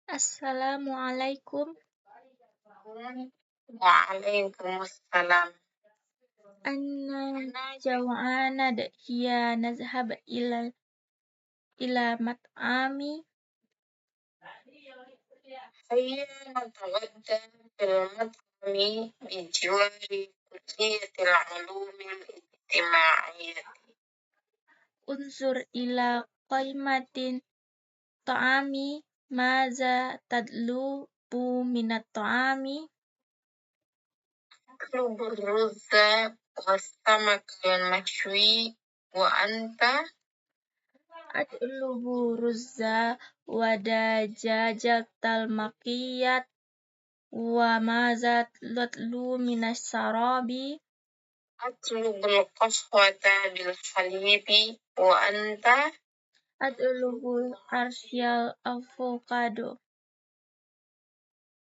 Assalamualaikum. Waalaikumsalam. Anna jaw'ana hiya nazhab ila mat'ami. هيا نتغدى في المطعم بجوار كلية العلوم الاجتماعية. Unsur ila qaimatin ta'ami maza tadlubu minat ta'ami. أطلب الرز والسمك المشوي وأنت؟ Atlubu ruzza wa dajajatal maqiyat wa maza tatlu minas sarabi. أطلب القهوة بالحليب وأنت؟ Atlubu arsyal avocado.